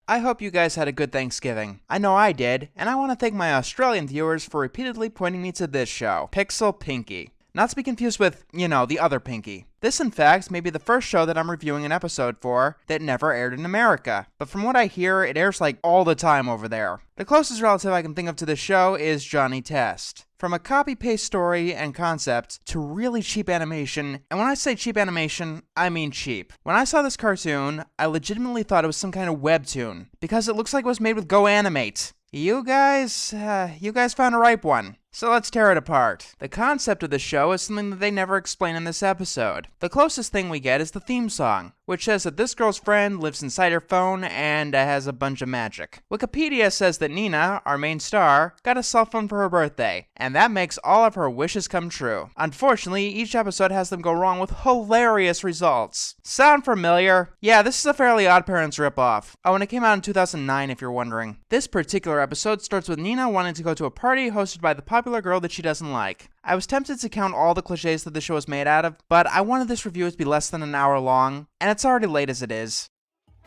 I hope you guys had a good Thanksgiving. I know I did, and I want to thank my Australian viewers for repeatedly pointing me to this show, Pinkie. Not to be confused with, the other Pinkie. This, in fact, may be the first show that I'm reviewing an episode for that never aired in America. But from what I hear, it airs like all the time over there. The closest relative I can think of to this show is Johnny Test. From a copy-paste story and concept to really cheap animation, and when I say cheap animation, I mean cheap. When I saw this cartoon, I legitimately thought it was some kind of webtoon, because it looks like it was made with GoAnimate. You guys found a ripe one. So let's tear it apart. The concept of the show is something that they never explain in this episode. The closest thing we get is the theme song, which says that this girl's friend lives inside her phone and has a bunch of magic. Wikipedia says that Nina, our main star, got a cell phone for her birthday, and that makes all of her wishes come true. Unfortunately, each episode has them go wrong with hilarious results. Sound familiar? Yeah, this is a Fairly Odd Parents ripoff. Oh, and it came out in 2009 if you're wondering. This particular episode starts with Nina wanting to go to a party hosted by the popular girl that she doesn't like. I was tempted to count all the cliches that the show is made out of, but I wanted this review to be less than an hour long, and it's already late as it is.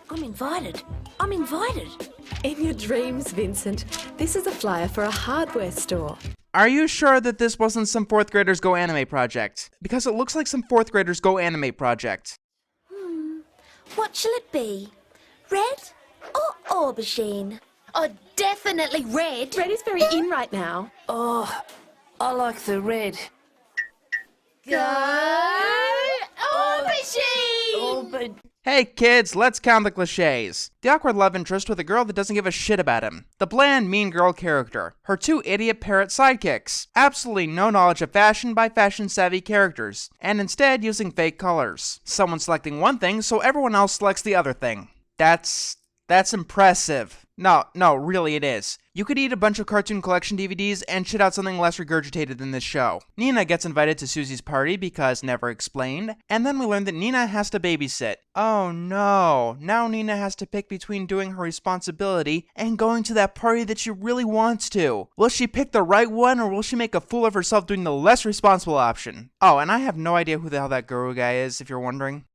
I'm invited. In your dreams, Vincent. This is a flyer for a hardware store. Are you sure that this wasn't some 4th graders GoAnimate project? Because it looks like some 4th graders GoAnimate project. What shall it be? Red or aubergine? Oh, definitely red. Red is very in right now. Oh, I like the red. Go aubergine! Oh, but Hey kids, let's count the cliches. The awkward love interest with a girl that doesn't give a shit about him. The bland mean girl character. Her 2 idiot parrot sidekicks. Absolutely no knowledge of fashion by fashion savvy characters. And instead using fake colors. Someone selecting one thing so everyone else selects the other thing. That's impressive. No, really it is. You could eat a bunch of cartoon collection DVDs and shit out something less regurgitated than this show. Nina gets invited to Susie's party because never explained, and then we learn that Nina has to babysit. Oh no, now Nina has to pick between doing her responsibility and going to that party that she really wants to. Will she pick the right one, or will she make a fool of herself doing the less responsible option? Oh, and I have no idea who the hell that guru guy is, if you're wondering.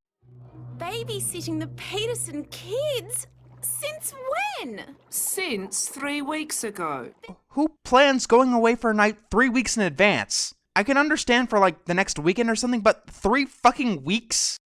Babysitting the Peterson kids? Since when? since 3 weeks ago. Who plans going away for a night 3 weeks in advance? I can understand for like the next weekend or something, but 3 fucking weeks?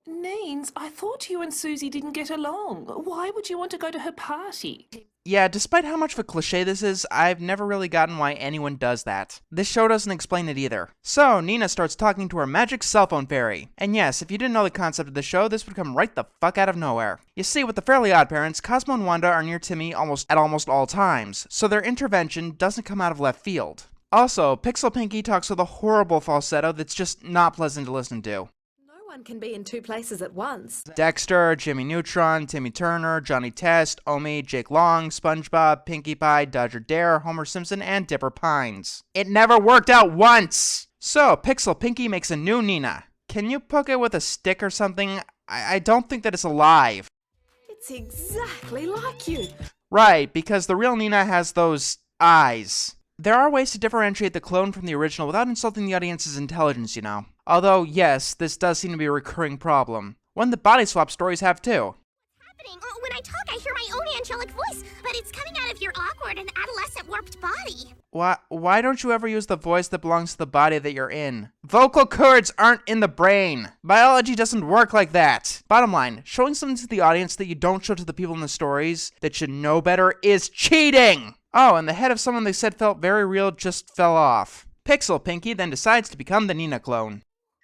Neens, I thought you and Susie didn't get along. Why would you want to go to her party? Yeah, despite how much of a cliche this is, I've never really gotten why anyone does that. This show doesn't explain it either. So, Nina starts talking to her magic cell phone fairy. And yes, if you didn't know the concept of the show, this would come right the fuck out of nowhere. You see, with the Fairly Odd Parents, Cosmo and Wanda are near Timmy at almost all times, so their intervention doesn't come out of left field. Also, Pinkie talks with a horrible falsetto that's just not pleasant to listen to. No one can be in 2 places at once. Dexter, Jimmy Neutron, Timmy Turner, Johnny Test, Omi, Jake Long, SpongeBob, Pinkie Pie, Dodger Dare, Homer Simpson, and Dipper Pines. It never worked out once! So, Pinkie makes a new Nina. Can you poke it with a stick or something? I don't think that it's alive. It's exactly like you. Right, because the real Nina has those eyes. There are ways to differentiate the clone from the original without insulting the audience's intelligence, you know. Although, yes, this does seem to be a recurring problem. One that body swap stories have too. When I talk, I hear my own angelic voice, but it's coming out of your awkward and adolescent warped body. Why don't you ever use the voice that belongs to the body that you're in? Vocal cords aren't in the brain. Biology doesn't work like that. Bottom line, showing something to the audience that you don't show to the people in the stories that should know better is cheating! Oh, and the head of someone they said felt very real just fell off. Pinkie then decides to become the Nina clone.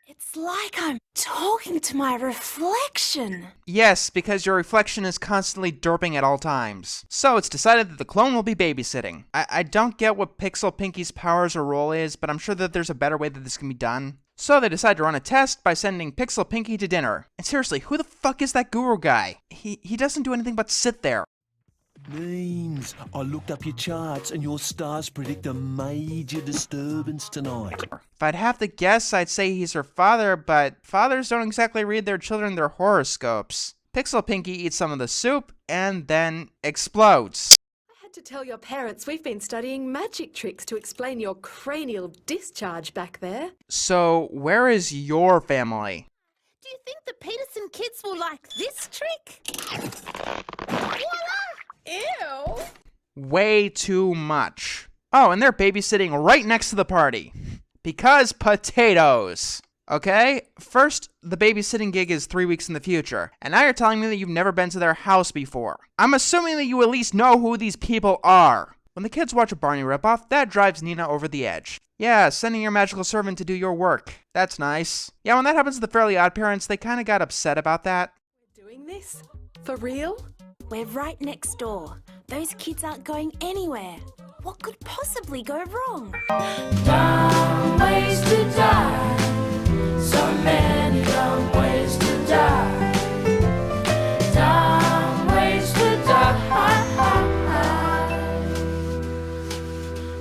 It's like I'm talking to my reflection. Yes, because your reflection is constantly derping at all times. So it's decided that the clone will be babysitting. I don't get what Pinkie's powers or role is, but I'm sure that there's a better way that this can be done. So they decide to run a test by sending Pinkie to dinner. And seriously, who the fuck is that guru guy? He doesn't do anything but sit there. Means I looked up your charts and your stars predict a major disturbance tonight. If I'd have to guess, I'd say he's her father, but fathers don't exactly read their children their horoscopes. Pinkie eats some of the soup and then explodes. I had to tell your parents we've been studying magic tricks to explain your cranial discharge back there. So, where is your family? Do you think the Peterson kids will like this trick? Voila! Ew! Way too much. Oh, and they're babysitting right next to the party. Because potatoes. Okay? First, the babysitting gig is 3 weeks in the future, and now you're telling me that you've never been to their house before. I'm assuming that you at least know who these people are. When the kids watch a Barney ripoff, that drives Nina over the edge. Yeah, sending your magical servant to do your work. That's nice. Yeah, when that happens to the Fairly Odd Parents, they kinda got upset about that. We're doing this? For real? We're right next door. Those kids aren't going anywhere. What could possibly go wrong? Dumb ways to die. So many dumb ways to die. Dumb ways to die.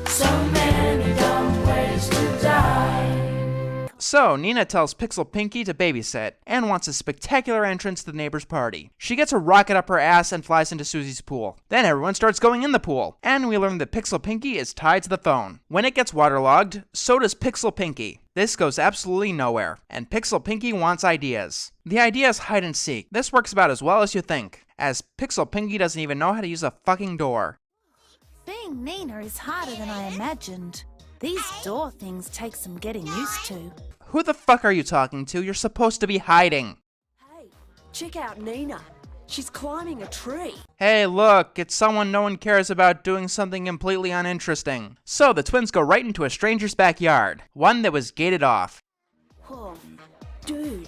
So many dumb ways to die. So, Nina tells Pixel Pinkie to babysit, and wants a spectacular entrance to the neighbor's party. She gets a rocket up her ass and flies into Susie's pool. Then everyone starts going in the pool, and we learn that Pixel Pinkie is tied to the phone. When it gets waterlogged, so does Pixel Pinkie. This goes absolutely nowhere, and Pixel Pinkie wants ideas. The idea is hide and seek. This works about as well as you think, as Pixel Pinkie doesn't even know how to use a fucking door. Being Nina is harder than I imagined. These door things take some getting used to. Who the fuck are you talking to? You're supposed to be hiding. Hey, check out Nina. She's climbing a tree. Hey, look, it's someone no one cares about doing something completely uninteresting. So the twins go right into a stranger's backyard, one that was gated off. Oh, dude,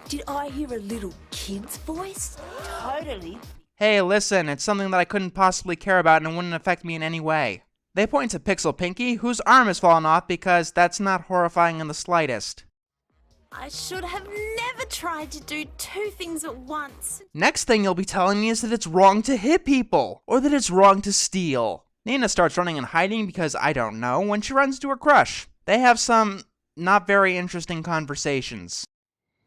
did I hear a little kid's voice? Totally. Hey, listen, it's something that I couldn't possibly care about and it wouldn't affect me in any way. They point to Pixel Pinkie, whose arm has fallen off because that's not horrifying in the slightest. I should have never tried to do two things at once. Next thing you'll be telling me is that it's wrong to hit people, or that it's wrong to steal. Nina starts running and hiding because, I don't know, when she runs to her crush. They have some not very interesting conversations.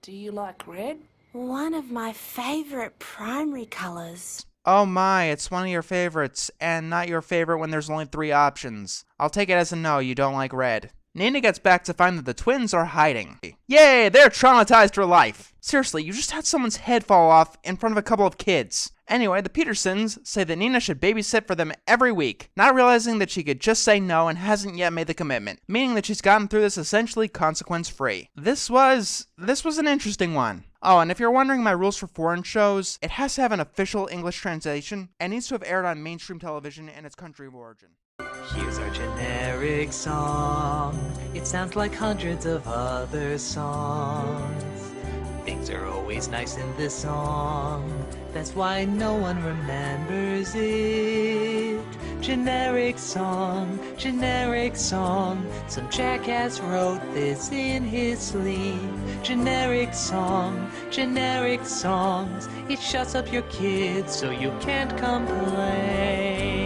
Do you like red? One of my favorite primary colors. Oh my, it's one of your favorites, and not your favorite when there's only 3 options. I'll take it as a no, you don't like red. Nina gets back to find that the twins are hiding. Yay, they're traumatized for life. Seriously, you just had someone's head fall off in front of a couple of kids. Anyway, the Petersons say that Nina should babysit for them every week, not realizing that she could just say no and hasn't yet made the commitment, meaning that she's gotten through this essentially consequence-free. This was an interesting one. Oh, and if you're wondering my rules for foreign shows, it has to have an official English translation and needs to have aired on mainstream television in its country of origin. Here's our generic song. It sounds like hundreds of other songs. Things are always nice in this song. That's why no one remembers it. Generic song, generic song. Some jackass wrote this in his sleep. Generic song, generic songs. It shuts up your kids so you can't complain.